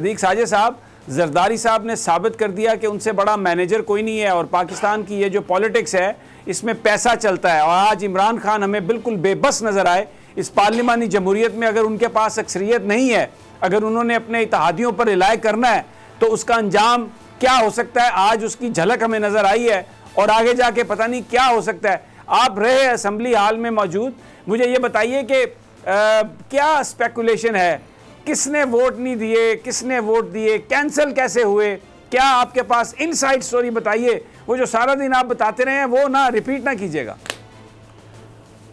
सदीक साजिद साहब, जरदारी साहब ने साबित कर दिया कि उनसे बड़ा मैनेजर कोई नहीं है और पाकिस्तान की ये जो पॉलिटिक्स है इसमें पैसा चलता है। और आज इमरान खान हमें बिल्कुल बेबस नज़र आए इस पार्लिमानी जमहूरियत में। अगर उनके पास अक्सरियत नहीं है, अगर उन्होंने अपने इत्तेहादियों पर रिलाय करना है तो उसका अंजाम क्या हो सकता है, आज उसकी झलक हमें नज़र आई है और आगे जाके पता नहीं क्या हो सकता है। आप रहे असम्बली हाल में मौजूद, मुझे ये बताइए कि क्या स्पेकुलेशन है, किसने वोट नहीं दिए, किसने वोट दिए, कैंसिल कैसे हुए, क्या आपके पास इनसाइड स्टोरी बताइए। वो जो सारा दिन आप बताते रहे हैं वो ना रिपीट ना कीजिएगा।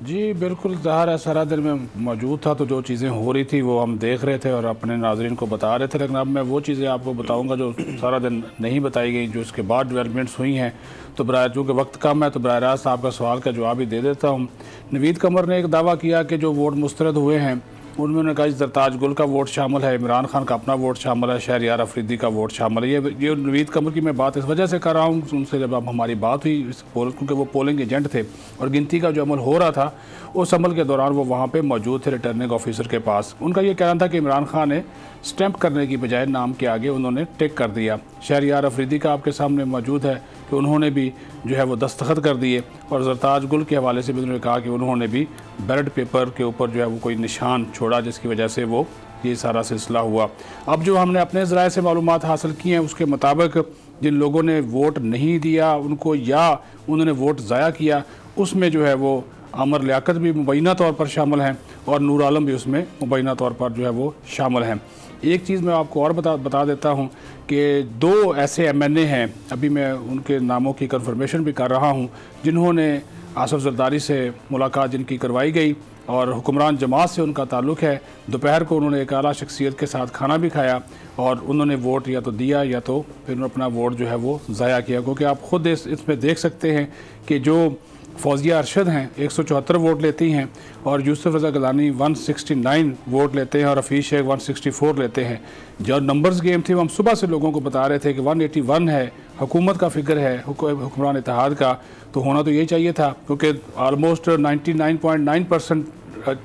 जी बिल्कुल, ज़ाहिर है सारा दिन में मौजूद था तो जो चीज़ें हो रही थी वो हम देख रहे थे और अपने नाज़रीन को बता रहे थे। लेकिन अब मैं वो चीज़ें आपको बताऊंगा जो सारा दिन नहीं बताई गई, जो इसके बाद डेवलपमेंट्स हुई हैं। तो चूँकि वक्त कम है तो बराह रास्त आपका सवाल का जवाब ही दे देता हूँ। नवीद कमर ने एक दावा किया कि जो वोट मुस्तरद हुए हैं उनमें उन्होंने कहा जरताज गुल का वोट शामिल है, इमरान खान का अपना वोट शामिल है, शहरयार अफरीदी का वोट शामिल है। ये नवीद कमर की मैं बात इस वजह से कर रहा हूँ, उनसे जब अब हमारी बात हुई क्योंकि वो पोलिंग एजेंट थे और गिनती का जो अमल हो रहा था उस अमल के दौरान वो वहाँ पे मौजूद थे रिटर्निंग ऑफिसर के पास। उनका ये कहना था कि इमरान खान ने स्टैंप करने की बजाय नाम के आगे उन्होंने टिक कर दिया। शहरयार अफरीदी का आपके सामने मौजूद है कि उन्होंने भी जो है वो दस्तखत कर दिए और जरताज गुल के हवाले से भी उन्होंने कहा कि उन्होंने भी बैलेट पेपर के ऊपर जो है वो कोई निशान छोड़ा जिसकी वजह से वो ये सारा सिलसिला हुआ। अब जो हमने अपने ज़राए से मालूमात हासिल की हैं उसके मुताबिक जिन लोगों ने वोट नहीं दिया उनको या उन्होंने वोट ज़ाया किया उसमें जो है वो आमर लियाकत भी मुबैना तौर पर शामिल हैं और नूर आलम भी उसमें मुबैना तौर पर जो है वो शामिल हैं। एक चीज़ मैं आपको और बता देता हूँ कि दो ऐसे MNA हैं, अभी मैं उनके नामों की कंफर्मेशन भी कर रहा हूँ, जिन्होंने आसफ जरदारी से मुलाकात जिनकी करवाई गई और हुक्मरान जमात से उनका ताल्लुक़ है। दोपहर को उन्होंने एक आला शख्सियत के साथ खाना भी खाया और उन्होंने वोट या तो दिया या तो फिर उन्होंने अपना वोट जो है वो ज़ाया किया। क्योंकि आप ख़ुद इसमें देख सकते हैं कि जो फौजिया अरशद हैं 174 वोट लेती हैं और यूसुफ रज़ा गिलानी 169 वोट लेते हैं और हफीज़ शेख 164 लेते हैं। जो नंबर्स गेम थी वो हम सुबह से लोगों को बता रहे थे कि 181 है हुकूमत का फिगर है, हुक्मरान इत्तेहाद का, तो होना तो ये चाहिए था क्योंकि आलमोस्ट 99.9%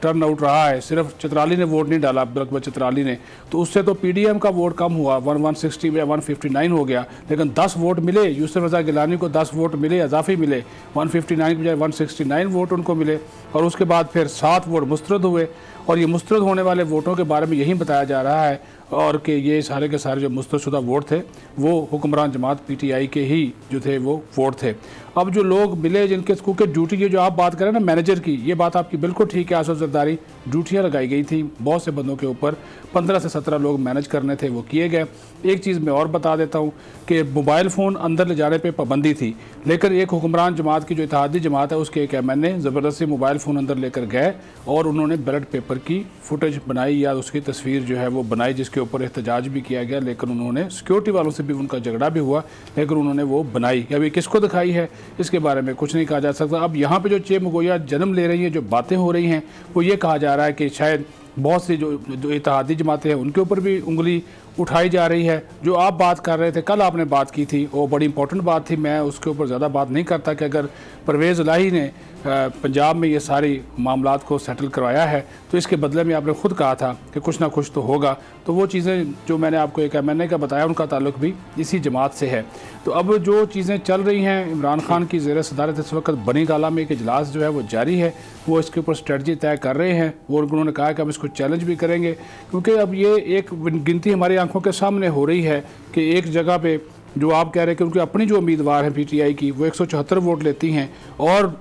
टर्न आउट रहा है। सिर्फ चित्राली ने वोट नहीं डाला, बल्कि चित्राली ने, तो उससे तो PDM का वोट कम हुआ, 160 में 159 हो गया। लेकिन 10 वोट मिले, यूसुफ रज़ा गिलानी को 10 वोट मिले, इजाफी मिले, 159 के बजाय 169 वोट उनको मिले और उसके बाद फिर 7 वोट मुस्तरद हुए। और ये मुस्तरद होने वाले वोटों के बारे में यही बताया जा रहा है और कि ये सारे के सारे जो मुस्तरदशुदा वोट थे वो हुक्मरान जमात PTI के ही जो थे वो वोट थे। अब जो लोग मिले जिनके क्योंकि ड्यूटी, ये जो आप बात करें ना मैनेजर की, ये बात आपकी बिल्कुल ठीक है। आसफ जरदारी ड्यूटियाँ लगाई गई थी बहुत से बंदों के ऊपर, 15 से 17 लोग मैनेज करने थे, वो किए गए। एक चीज़ मैं और बता देता हूँ कि मोबाइल फ़ोन अंदर ले जाने पर पाबंदी थी, लेकिन एक हुक्मरान जमात की जो इत्तेहादी जमात है उसके एक MNA ज़बरदस्ती मोबाइल फ़ोन अंदर लेकर गए और उन्होंने बैलेट पेपर की फुटेज बनाई या उसकी तस्वीर जो है वो बनाई जिसके ऊपर एहतजाज भी किया गया। लेकिन उन्होंने सिक्योरिटी वालों से भी उनका झगड़ा भी हुआ, लेकिन उन्होंने वो बनाई। अभी किसको दिखाई है इसके बारे में कुछ नहीं कहा जा सकता। अब यहाँ पे जो चेमगोया जन्म ले रही हैं, जो बातें हो रही हैं, वो ये कहा जा रहा है कि शायद बहुत सी जो इत्तेहादी जमातें हैं उनके ऊपर भी उंगली उठाई जा रही है। जो आप बात कर रहे थे, कल आपने बात की थी, वो बड़ी इंपॉर्टेंट बात थी, मैं उसके ऊपर ज़्यादा बात नहीं करता कि अगर परवेज़ इलाही ने पंजाब में ये सारी मामलात को सेटल करवाया है तो इसके बदले में आपने ख़ुद कहा था कि कुछ ना कुछ तो होगा। तो वो चीज़ें जो मैंने आपको एक MNA का बताया उनका ताल्लुक़ भी इसी जमात से है। तो अब जो चीज़ें चल रही हैं, इमरान खान की ज़ेर सदारत इस वक्त बनी गाला में एक इजलास जो है वो जारी है, वो इसके ऊपर स्ट्रेटजी तय कर रहे हैं और उन्होंने कहा कि अब इसको चैलेंज भी करेंगे क्योंकि अब ये एक गिनती हमारी आंखों के सामने हो रही है कि एक जगह पे जो आप कह रहे हैं कि उनकी अपनी जो उम्मीदवार हैं PTI की वो 174 वोट लेती हैं और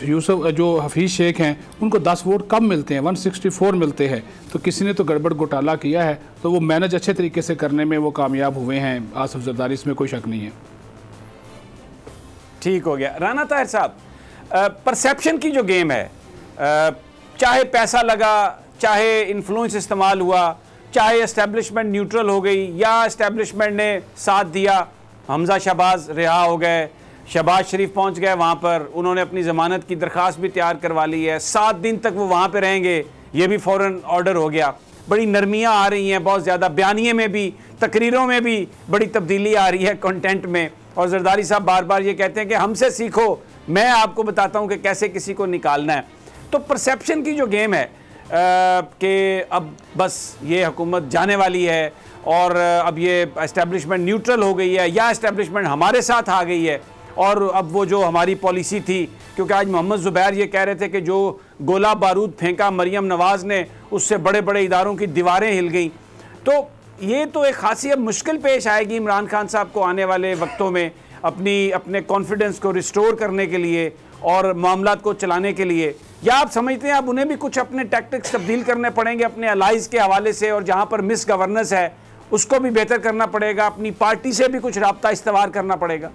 यूसुफ जो हफीज़ शेख हैं उनको 10 वोट कम मिलते हैं, 164 मिलते हैं। तो किसी ने तो गड़बड़ घोटाला किया है, तो वो मैनेज अच्छे तरीके से करने में वो कामयाब हुए हैं आसफ जरदारी, इसमें कोई शक नहीं है। ठीक हो गया। राना ताहिर साहब, परसेप्शन की जो गेम है, चाहे पैसा लगा, चाहे इन्फ्लुएंस इस्तेमाल हुआ, चाहे इस्टेब्लिशमेंट न्यूट्रल हो गई या इस्टेब्लिशमेंट ने साथ दिया, हमजा शहबाज रिहा हो गए, शहबाज शरीफ पहुंच गए वहाँ पर, उन्होंने अपनी ज़मानत की दरख्वास्त भी तैयार करवा ली है, 7 दिन तक वो वहाँ पे रहेंगे, ये भी फ़ौरन ऑर्डर हो गया। बड़ी नरमियाँ आ रही हैं, बहुत ज़्यादा बयानिए में भी, तकरीरों में भी बड़ी तब्दीली आ रही है कंटेंट में। और जरदारी साहब बार बार ये कहते हैं कि हमसे सीखो, मैं आपको बताता हूँ कि कैसे किसी को निकालना है। तो परसेप्शन की जो गेम है कि अब बस ये हुकूमत जाने वाली है और अब ये एस्टेब्लिशमेंट न्यूट्रल हो गई है या एस्टेब्लिशमेंट हमारे साथ आ गई है। और अब वो जो हमारी पॉलिसी थी, क्योंकि आज मोहम्मद ज़ुबैर ये कह रहे थे कि जो गोला बारूद फेंका मरियम नवाज़ ने, उससे बड़े बड़े इदारों की दीवारें हिल गई। तो ये तो एक खासी अब मुश्किल पेश आएगी इमरान खान साहब को आने वाले वक्तों में अपने कॉन्फिडेंस को रिस्टोर करने के लिए और मामलात को चलाने के लिए। या आप समझते हैं अब उन्हें भी कुछ अपने टैक्टिक्स तब्दील करने पड़ेंगे अपने अलाइज के हवाले से, और जहाँ पर मिस गवर्नेंस है उसको भी बेहतर करना पड़ेगा, अपनी पार्टी से भी कुछ राब्ता इस्तेवार करना पड़ेगा?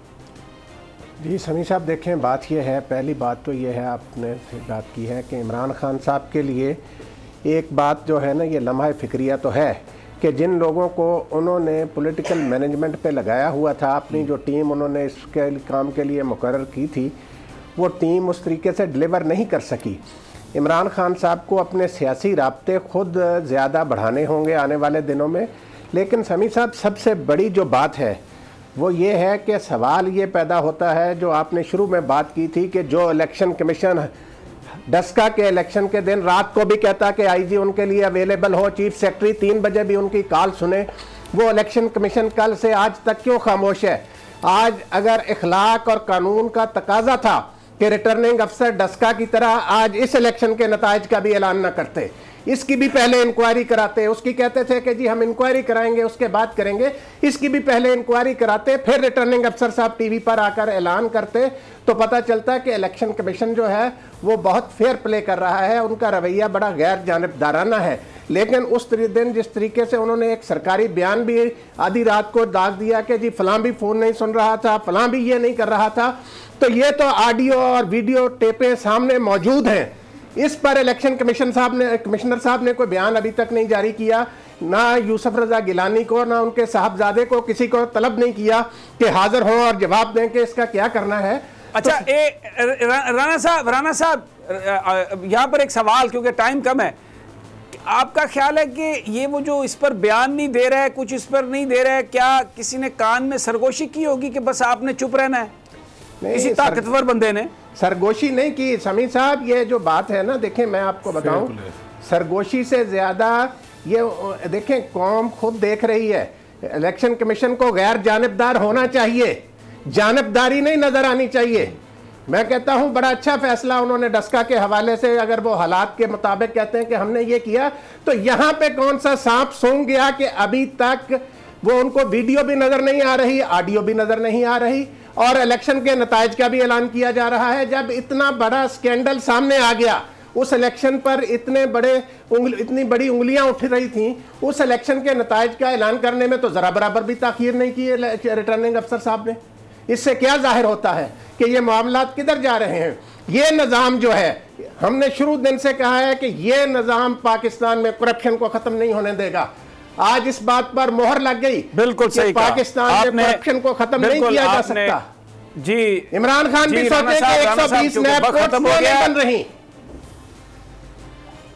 जी समी साहब, देखें बात यह है, पहली बात तो ये है, आपने बात की है कि इमरान खान साहब के लिए एक बात जो है ना, ये लम्हा फ़िक्रिया तो है कि जिन लोगों को उन्होंने पॉलिटिकल मैनेजमेंट पे लगाया हुआ था, अपनी जो टीम उन्होंने इसके काम के लिए मुकर्रर की थी, वो टीम उस तरीके से डिलीवर नहीं कर सकी। इमरान खान साहब को अपने सियासी राब्ते खुद ज़्यादा बढ़ाने होंगे आने वाले दिनों में। लेकिन समी साहब, सबसे बड़ी जो बात है वो ये है कि सवाल ये पैदा होता है, जो आपने शुरू में बात की थी कि जो इलेक्शन कमीशन डस्का के इलेक्शन के दिन रात को भी कहता कि आईजी उनके लिए अवेलेबल हो, चीफ सेक्रेटरी 3 बजे भी उनकी कॉल सुने, वो इलेक्शन कमीशन कल से आज तक क्यों खामोश है? आज अगर इखलाक और कानून का तकाजा था कि रिटर्निंग अफसर डस्का की तरह आज इस इलेक्शन के नताइज का भी ऐलान न करते, इसकी भी पहले इंक्वायरी कराते, उसकी कहते थे कि जी हम इंक्वायरी कराएंगे उसके बाद करेंगे, इसकी भी पहले इंक्वायरी कराते, फिर रिटर्निंग अफसर साहब टीवी पर आकर ऐलान करते, तो पता चलता कि इलेक्शन कमीशन जो है वो बहुत फेयर प्ले कर रहा है, उनका रवैया बड़ा गैर जानिबदाराना है। लेकिन उस दिन जिस तरीके से उन्होंने एक सरकारी बयान भी आधी रात को दाग दिया कि जी फलां भी फ़ोन नहीं सुन रहा था, फलां भी ये नहीं कर रहा था, तो ये तो ऑडियो और वीडियो टेपें सामने मौजूद हैं। इस पर इलेक्शन कमिश्नर साहब ने कोई बयान अभी तक नहीं जारी किया, ना यूसुफ रजा गिलानी को ना उनके साहबजादे को किसी को तलब नहीं किया कि हाजिर हों और जवाब दें कि इसका क्या करना है। अच्छा, राना साहब यहाँ पर एक सवाल, क्योंकि टाइम कम है, आपका ख्याल है कि ये वो जो इस पर बयान नहीं दे रहा है, कुछ इस पर नहीं दे रहा है, क्या किसी ने कान में सरगोशी की होगी कि बस आपने चुप रहना है? किसी ताकतवर बंदे ने सरगोशी नहीं की समी साहब। ये जो बात है ना, देखें मैं आपको बताऊं, सरगोशी से ज़्यादा ये देखें कौम खुद देख रही है, इलेक्शन कमीशन को गैर जानिबदार होना चाहिए, जानिबदारी नहीं नज़र आनी चाहिए। मैं कहता हूं बड़ा अच्छा फैसला उन्होंने डस्का के हवाले से, अगर वो हालात के मुताबिक कहते हैं कि हमने ये किया, तो यहां पे कौन सा सांप सूंघ गया कि अभी तक वो उनको वीडियो भी नज़र नहीं आ रही, ऑडियो भी नज़र नहीं आ रही, और इलेक्शन के नताइज का भी ऐलान किया जा रहा है। जब इतना बड़ा स्कैंडल सामने आ गया, उस इलेक्शन पर इतनी बड़ी उंगलियां उठ रही थीं, उस इलेक्शन के नताइज का ऐलान करने में तो ज़रा बराबर भी ताख़ीर नहीं की रिटर्निंग अफसर साहब ने। इससे क्या जाहिर होता है कि ये मामलात किधर जा रहे हैं? ये निज़ाम जो है, हमने शुरू दिन से कहा है कि ये निज़ाम पाकिस्तान में करप्शन को ख़त्म नहीं होने देगा। आज इस बात पर मोहर लग गई, बिल्कुल सही, पाकिस्तान में करप्शन को खत्म नहीं किया जा सकता। जी, इमरान खान भी सोचे कि 120 नैब कोर्ट बन रही।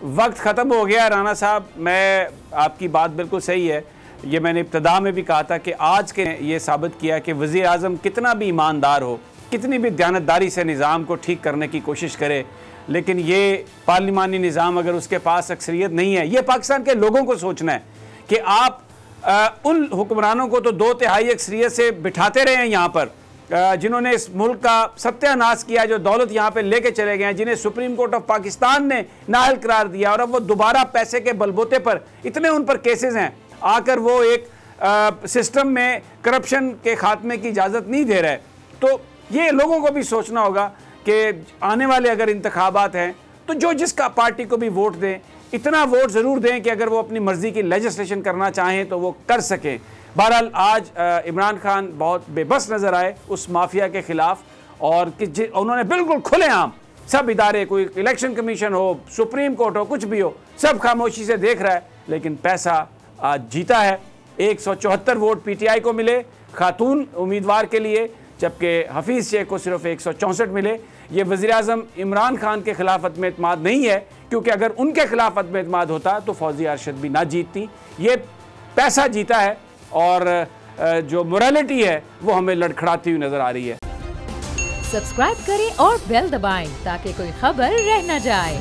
वक्त खत्म हो गया राना साहब, मैं आपकी बात बिल्कुल सही है। ये मैंने इब्तिदा में भी कहा था कि आज के ये साबित किया कि वज़ीर आज़म कितना भी ईमानदार हो, कितनी भी दयानतदारी से निज़ाम को ठीक करने की कोशिश करे, लेकिन ये पार्लिमानी निज़ाम अगर उसके पास अक्सरियत नहीं है, ये पाकिस्तान के लोगों को सोचना है कि आप उन हुक्मरानों को तो 2/3 अक्सरियत से बिठाते रहे हैं यहाँ पर, जिन्होंने इस मुल्क का सत्यानाश किया, जो दौलत यहाँ पे लेके चले गए हैं, जिन्हें सुप्रीम कोर्ट ऑफ पाकिस्तान ने नाअहल करार दिया, और अब वो दोबारा पैसे के बलबूते पर इतने उन पर केसेस हैं, आकर वो एक सिस्टम में करप्शन के खात्मे की इजाज़त नहीं दे रहे। तो ये लोगों को भी सोचना होगा कि आने वाले अगर इंतखाबात हैं तो जो जिसका पार्टी को भी वोट दें, इतना वोट ज़रूर दें कि अगर वो अपनी मर्ज़ी की लेजिस्लेशन करना चाहें तो वो कर सकें। बहरहाल आज इमरान खान बहुत बेबस नज़र आए उस माफिया के ख़िलाफ़, और कि उन्होंने बिल्कुल खुलेआम सब इदारे, कोई इलेक्शन कमीशन हो, सुप्रीम कोर्ट हो, कुछ भी हो, सब खामोशी से देख रहा है, लेकिन पैसा आज जीता है। 174 वोट PTI को मिले खातून उम्मीदवार के लिए, जबकि हफीज़ शेख को सिर्फ 164 मिले। ये वज़ीर आज़म इमरान खान के ख़िलाफ़ अदम एतमाद नहीं है, क्योंकि अगर उनके ख़िलाफ़ अदम एतमाद होता तो फौजिया अरशद भी ना जीतती। ये पैसा जीता है, और जो मोरालिटी है वो हमें लड़खड़ाती हुई नज़र आ रही है। सब्सक्राइब करें और बेल दबाएं ताकि कोई खबर रह न जाए।